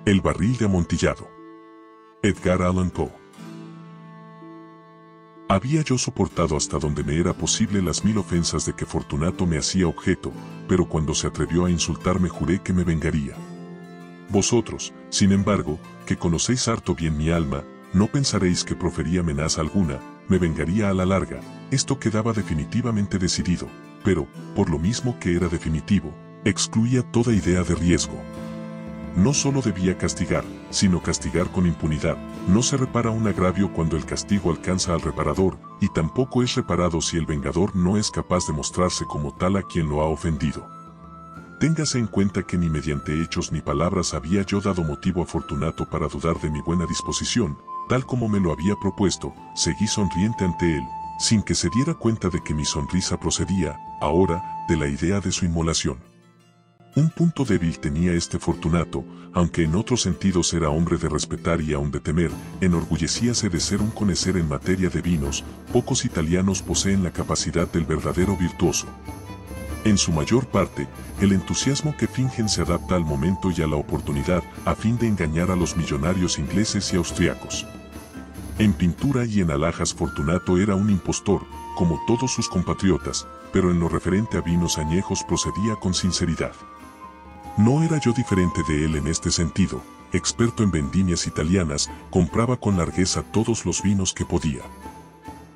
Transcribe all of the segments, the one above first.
El barril de amontillado. Edgar Allan Poe. Había yo soportado hasta donde me era posible las 1000 ofensas de que Fortunato me hacía objeto, pero cuando se atrevió a insultarme juré que me vengaría. Vosotros, sin embargo, que conocéis harto bien mi alma, no pensaréis que profería amenaza alguna, me vengaría a la larga. Esto quedaba definitivamente decidido, pero, por lo mismo que era definitivo, excluía toda idea de riesgo. No solo debía castigar, sino castigar con impunidad. No se repara un agravio cuando el castigo alcanza al reparador, y tampoco es reparado si el vengador no es capaz de mostrarse como tal a quien lo ha ofendido. Téngase en cuenta que ni mediante hechos ni palabras había yo dado motivo a Fortunato para dudar de mi buena disposición. Tal como me lo había propuesto, seguí sonriente ante él, sin que se diera cuenta de que mi sonrisa procedía, ahora, de la idea de su inmolación. Un punto débil tenía este Fortunato, aunque en otros sentidos era hombre de respetar y aun de temer, enorgullecíase de ser un conocer en materia de vinos. Pocos italianos poseen la capacidad del verdadero virtuoso. En su mayor parte, el entusiasmo que fingen se adapta al momento y a la oportunidad, a fin de engañar a los millonarios ingleses y austriacos. En pintura y en alhajas Fortunato era un impostor, como todos sus compatriotas, pero en lo referente a vinos añejos procedía con sinceridad. No era yo diferente de él en este sentido. Experto en vendimias italianas, compraba con largueza todos los vinos que podía.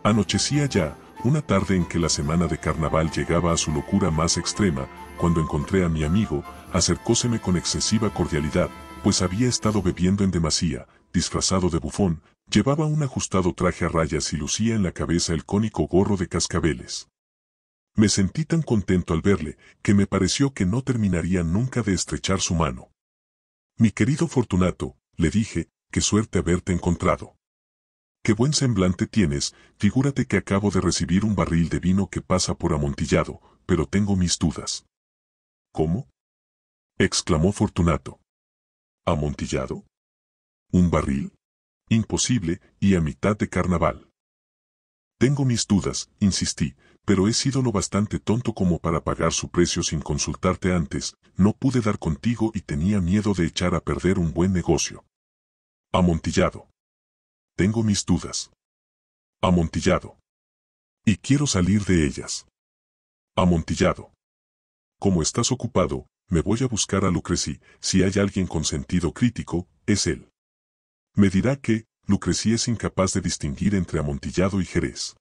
Anochecía ya, una tarde en que la semana de carnaval llegaba a su locura más extrema, cuando encontré a mi amigo. Acercóseme con excesiva cordialidad, pues había estado bebiendo en demasía, disfrazado de bufón, llevaba un ajustado traje a rayas y lucía en la cabeza el cónico gorro de cascabeles. Me sentí tan contento al verle, que me pareció que no terminaría nunca de estrechar su mano. Mi querido Fortunato, le dije, qué suerte haberte encontrado. Qué buen semblante tienes, figúrate que acabo de recibir un barril de vino que pasa por amontillado, pero tengo mis dudas. ¿Cómo?, exclamó Fortunato. ¿Amontillado? ¿Un barril? Imposible, y a mitad de carnaval. Tengo mis dudas, insistí, pero he sido lo bastante tonto como para pagar su precio sin consultarte antes. No pude dar contigo y tenía miedo de echar a perder un buen negocio. Amontillado. Tengo mis dudas. Amontillado. Y quiero salir de ellas. Amontillado. Como estás ocupado, me voy a buscar a Lucreci. Si hay alguien con sentido crítico, es él. Me dirá que Lucreci es incapaz de distinguir entre amontillado y Jerez.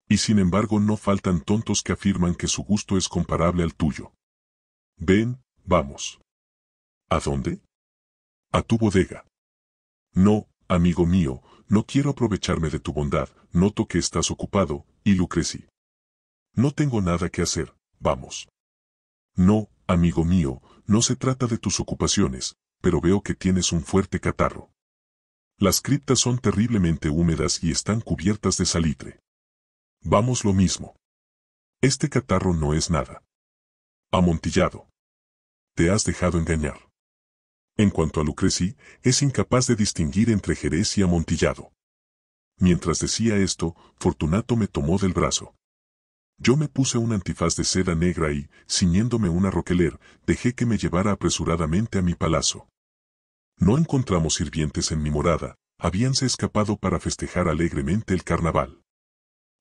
Y sin embargo no faltan tontos que afirman que su gusto es comparable al tuyo. Ven, vamos. ¿A dónde? A tu bodega. No, amigo mío, no quiero aprovecharme de tu bondad, noto que estás ocupado, y Lucreci. No tengo nada que hacer, vamos. No, amigo mío, no se trata de tus ocupaciones, pero veo que tienes un fuerte catarro. Las criptas son terriblemente húmedas y están cubiertas de salitre. Vamos lo mismo. Este catarro no es nada. Amontillado. Te has dejado engañar. En cuanto a Lucreci, es incapaz de distinguir entre Jerez y amontillado. Mientras decía esto, Fortunato me tomó del brazo. Yo me puse un antifaz de seda negra y, ciñéndome una roqueler, dejé que me llevara apresuradamente a mi palacio. No encontramos sirvientes en mi morada, habíanse escapado para festejar alegremente el carnaval.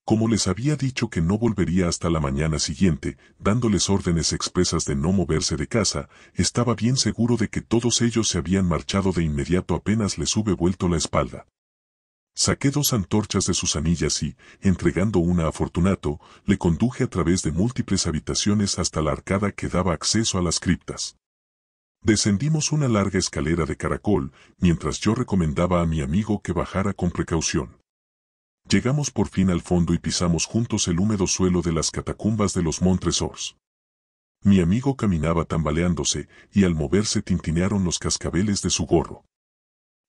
Como les había dicho que no volvería hasta la mañana siguiente, dándoles órdenes expresas de no moverse de casa, estaba bien seguro de que todos ellos se habían marchado de inmediato apenas les hube vuelto la espalda. Saqué 2 antorchas de sus anillas y, entregando una a Fortunato, le conduje a través de múltiples habitaciones hasta la arcada que daba acceso a las criptas. Descendimos una larga escalera de caracol, mientras yo recomendaba a mi amigo que bajara con precaución. Llegamos por fin al fondo y pisamos juntos el húmedo suelo de las catacumbas de los Montresors. Mi amigo caminaba tambaleándose, y al moverse tintinearon los cascabeles de su gorro.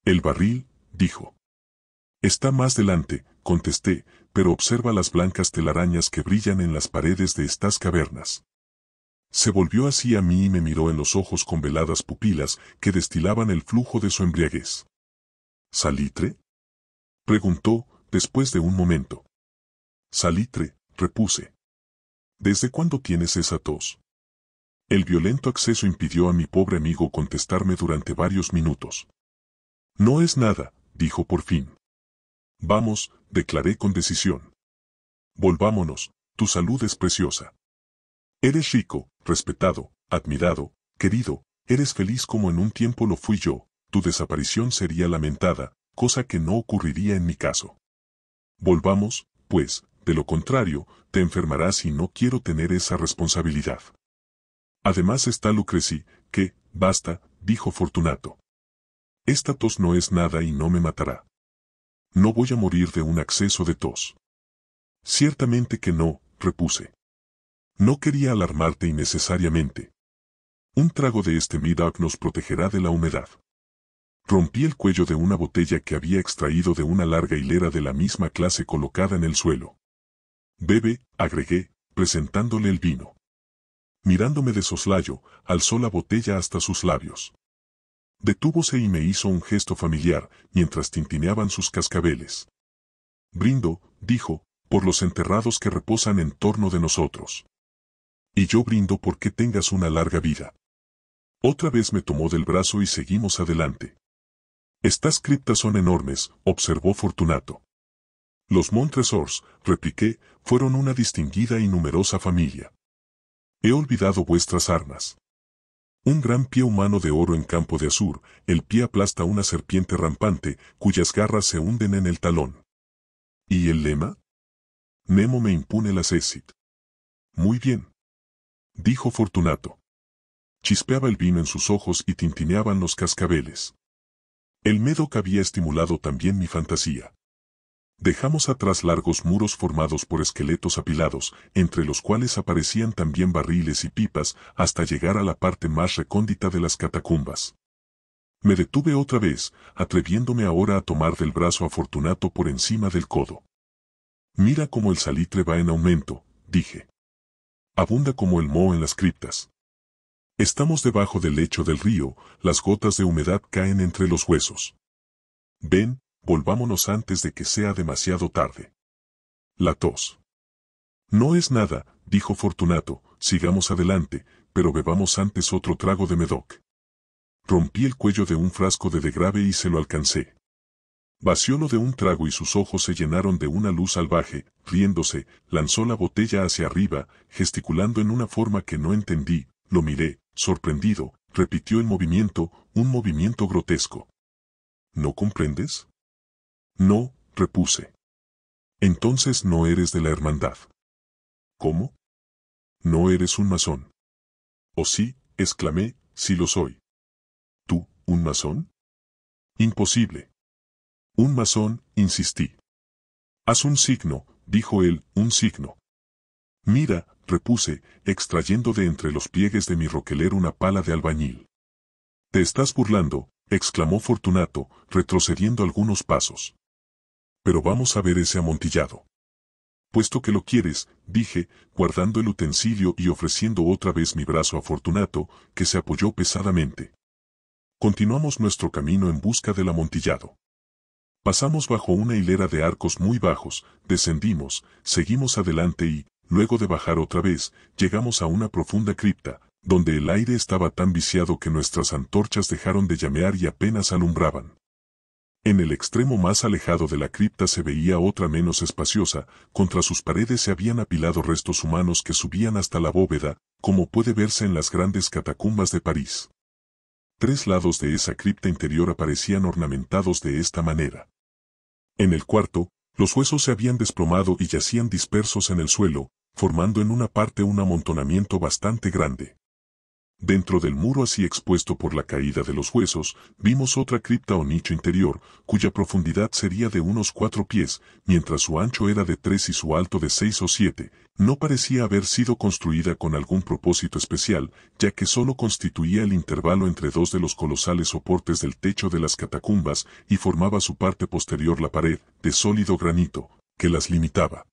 El barril, dijo. Está más delante, contesté, pero observa las blancas telarañas que brillan en las paredes de estas cavernas. Se volvió hacia mí y me miró en los ojos con veladas pupilas que destilaban el flujo de su embriaguez. ¿Salitre?, preguntó, después de un momento. Salitre, repuse. ¿Desde cuándo tienes esa tos? El violento acceso impidió a mi pobre amigo contestarme durante varios minutos. No es nada, dijo por fin. Vamos, declaré con decisión. Volvámonos, tu salud es preciosa. Eres rico, respetado, admirado, querido, eres feliz como en un tiempo lo fui yo, tu desaparición sería lamentada, cosa que no ocurriría en mi caso. Volvamos, pues, de lo contrario, te enfermarás y no quiero tener esa responsabilidad. Además está Lucreci, que, basta, dijo Fortunato. Esta tos no es nada y no me matará. No voy a morir de un acceso de tos. Ciertamente que no, repuse. No quería alarmarte innecesariamente. Un trago de este Medoc nos protegerá de la humedad. Rompí el cuello de una botella que había extraído de una larga hilera de la misma clase colocada en el suelo. Bebe, agregué, presentándole el vino. Mirándome de soslayo, alzó la botella hasta sus labios. Detúvose y me hizo un gesto familiar, mientras tintineaban sus cascabeles. Brindo, dijo, por los enterrados que reposan en torno de nosotros. Y yo brindo porque tengas una larga vida. Otra vez me tomó del brazo y seguimos adelante. Estas criptas son enormes, observó Fortunato. Los Montresors, repliqué, fueron una distinguida y numerosa familia. He olvidado vuestras armas. Un gran pie humano de oro en campo de azur, el pie aplasta una serpiente rampante, cuyas garras se hunden en el talón. ¿Y el lema? Nemo me impune la cécit. Muy bien. Dijo Fortunato. Chispeaba el vino en sus ojos y tintineaban los cascabeles. El Medoc había estimulado también mi fantasía. Dejamos atrás largos muros formados por esqueletos apilados, entre los cuales aparecían también barriles y pipas, hasta llegar a la parte más recóndita de las catacumbas. Me detuve otra vez, atreviéndome ahora a tomar del brazo a Fortunato por encima del codo. Mira cómo el salitre va en aumento, dije. Abunda como el moho en las criptas. Estamos debajo del lecho del río, las gotas de humedad caen entre los huesos. Ven, volvámonos antes de que sea demasiado tarde. La tos. No es nada, dijo Fortunato, sigamos adelante, pero bebamos antes otro trago de Medoc. Rompí el cuello de un frasco de degrave y se lo alcancé. Vaciólo de un trago y sus ojos se llenaron de una luz salvaje, riéndose, lanzó la botella hacia arriba, gesticulando en una forma que no entendí, lo miré, sorprendido, repitió el movimiento, un movimiento grotesco. ¿No comprendes? No, repuse. Entonces no eres de la hermandad. ¿Cómo? No eres un masón. ¿O sí? Exclamé, sí lo soy. ¿Tú, un masón? Imposible. Un masón, insistí. Haz un signo, dijo él, un signo. Mira, repuse, extrayendo de entre los pliegues de mi roqueler una pala de albañil. Te estás burlando, exclamó Fortunato, retrocediendo algunos pasos. Pero vamos a ver ese amontillado. Puesto que lo quieres, dije, guardando el utensilio y ofreciendo otra vez mi brazo a Fortunato, que se apoyó pesadamente. Continuamos nuestro camino en busca del amontillado. Pasamos bajo una hilera de arcos muy bajos, descendimos, seguimos adelante y, luego de bajar otra vez, llegamos a una profunda cripta, donde el aire estaba tan viciado que nuestras antorchas dejaron de llamear y apenas alumbraban. En el extremo más alejado de la cripta se veía otra menos espaciosa, contra sus paredes se habían apilado restos humanos que subían hasta la bóveda, como puede verse en las grandes catacumbas de París. 3 lados de esa cripta interior aparecían ornamentados de esta manera. En el cuarto, los huesos se habían desplomado y yacían dispersos en el suelo, formando en una parte un amontonamiento bastante grande. Dentro del muro así expuesto por la caída de los huesos, vimos otra cripta o nicho interior, cuya profundidad sería de unos 4 pies, mientras su ancho era de 3 y su alto de 6 o 7, no parecía haber sido construida con algún propósito especial, ya que solo constituía el intervalo entre 2 de los colosales soportes del techo de las catacumbas y formaba su parte posterior la pared, de sólido granito, que las limitaba.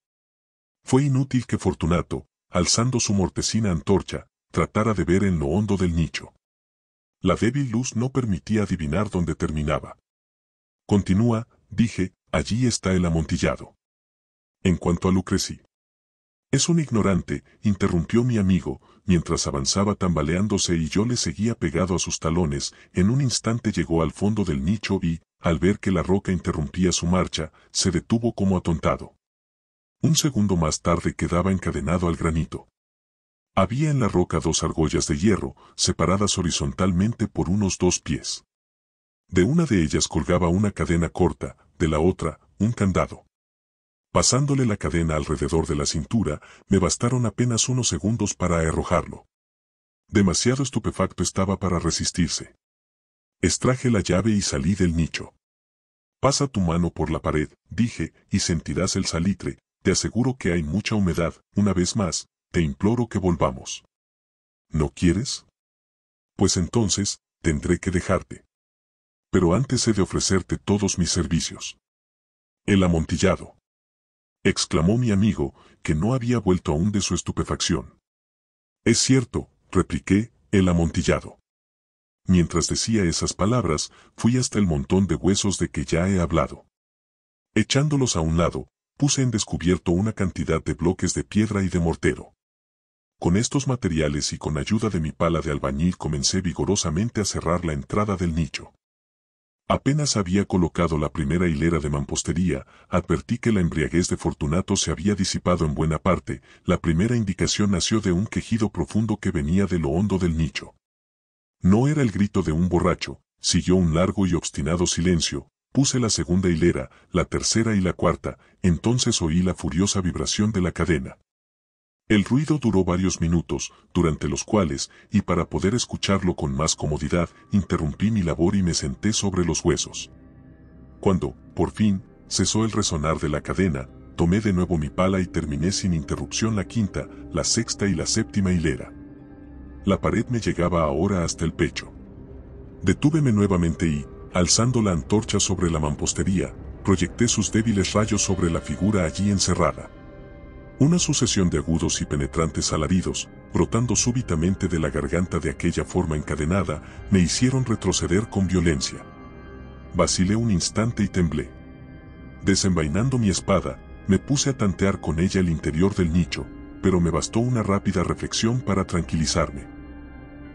Fue inútil que Fortunato, alzando su mortecina antorcha, tratara de ver en lo hondo del nicho. La débil luz no permitía adivinar dónde terminaba. Continúa, dije, allí está el amontillado. En cuanto a Lucreci. Es un ignorante, interrumpió mi amigo, mientras avanzaba tambaleándose y yo le seguía pegado a sus talones. En un instante llegó al fondo del nicho y, al ver que la roca interrumpía su marcha, se detuvo como atontado. Un segundo más tarde quedaba encadenado al granito. Había en la roca 2 argollas de hierro, separadas horizontalmente por unos 2 pies. De una de ellas colgaba una cadena corta, de la otra, un candado. Pasándole la cadena alrededor de la cintura, me bastaron apenas unos segundos para arrojarlo. Demasiado estupefacto estaba para resistirse. Extraje la llave y salí del nicho. Pasa tu mano por la pared, dije, y sentirás el salitre. Te aseguro que hay mucha humedad. Una vez más, te imploro que volvamos. ¿No quieres? Pues entonces, tendré que dejarte. Pero antes he de ofrecerte todos mis servicios. El amontillado. Exclamó mi amigo, que no había vuelto aún de su estupefacción. Es cierto, repliqué, el amontillado. Mientras decía esas palabras, fui hasta el montón de huesos de que ya he hablado. Echándolos a un lado, puse en descubierto una cantidad de bloques de piedra y de mortero. Con estos materiales y con ayuda de mi pala de albañil comencé vigorosamente a cerrar la entrada del nicho. Apenas había colocado la primera hilera de mampostería, advertí que la embriaguez de Fortunato se había disipado en buena parte. La primera indicación nació de un quejido profundo que venía de lo hondo del nicho. No era el grito de un borracho, siguió un largo y obstinado silencio. Puse la segunda hilera, la tercera y la cuarta, entonces oí la furiosa vibración de la cadena. El ruido duró varios minutos, durante los cuales, y para poder escucharlo con más comodidad, interrumpí mi labor y me senté sobre los huesos. Cuando, por fin, cesó el resonar de la cadena, tomé de nuevo mi pala y terminé sin interrupción la quinta, la sexta y la séptima hilera. La pared me llegaba ahora hasta el pecho. Detúveme nuevamente y, alzando la antorcha sobre la mampostería, proyecté sus débiles rayos sobre la figura allí encerrada. Una sucesión de agudos y penetrantes alaridos, brotando súbitamente de la garganta de aquella forma encadenada, me hicieron retroceder con violencia. Vacilé un instante y temblé. Desenvainando mi espada, me puse a tantear con ella el interior del nicho, pero me bastó una rápida reflexión para tranquilizarme.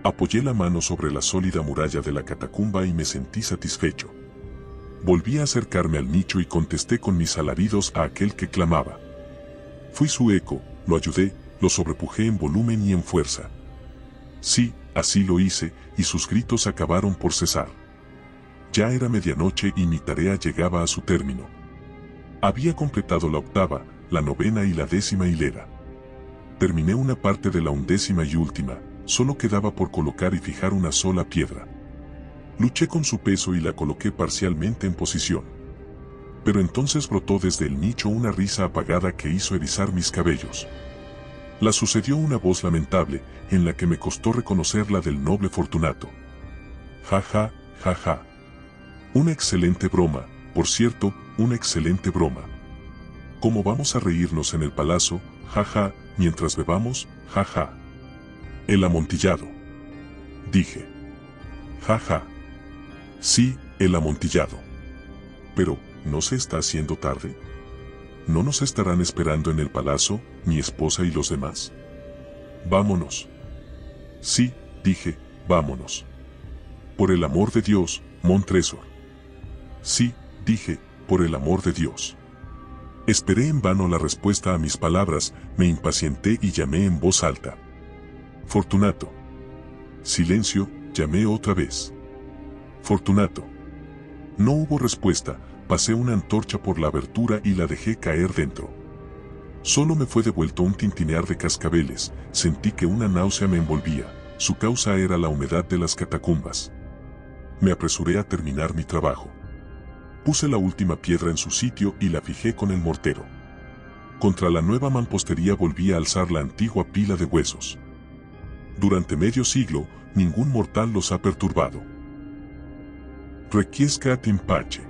Apoyé la mano sobre la sólida muralla de la catacumba y me sentí satisfecho. Volví a acercarme al nicho y contesté con mis alaridos a aquel que clamaba. Fui su eco, lo ayudé, lo sobrepujé en volumen y en fuerza. Sí, así lo hice, y sus gritos acabaron por cesar. Ya era medianoche y mi tarea llegaba a su término. Había completado la octava, la novena y la 10ª hilera. Terminé una parte de la 11ª y última, solo quedaba por colocar y fijar una sola piedra. Luché con su peso y la coloqué parcialmente en posición. Pero entonces brotó desde el nicho una risa apagada que hizo erizar mis cabellos. La sucedió una voz lamentable, en la que me costó reconocer la del noble Fortunato. Ja ja, ja ja. Una excelente broma, por cierto, una excelente broma. ¿Cómo vamos a reírnos en el palacio, ja ja, mientras bebamos, ja ja? El amontillado. Dije. Ja ja. Sí, el amontillado. Pero, ¿no se está haciendo tarde? ¿No nos estarán esperando en el palacio, mi esposa y los demás? Vámonos. Sí, dije, vámonos. Por el amor de Dios, Montresor. Sí, dije, por el amor de Dios. Esperé en vano la respuesta a mis palabras, me impacienté y llamé en voz alta. Fortunato. Silencio, llamé otra vez. Fortunato. No hubo respuesta. Pasé una antorcha por la abertura y la dejé caer dentro. Solo me fue devuelto un tintinear de cascabeles, sentí que una náusea me envolvía, su causa era la humedad de las catacumbas. Me apresuré a terminar mi trabajo. Puse la última piedra en su sitio y la fijé con el mortero. Contra la nueva mampostería volví a alzar la antigua pila de huesos. Durante medio siglo, ningún mortal los ha perturbado. Requiescat in pace.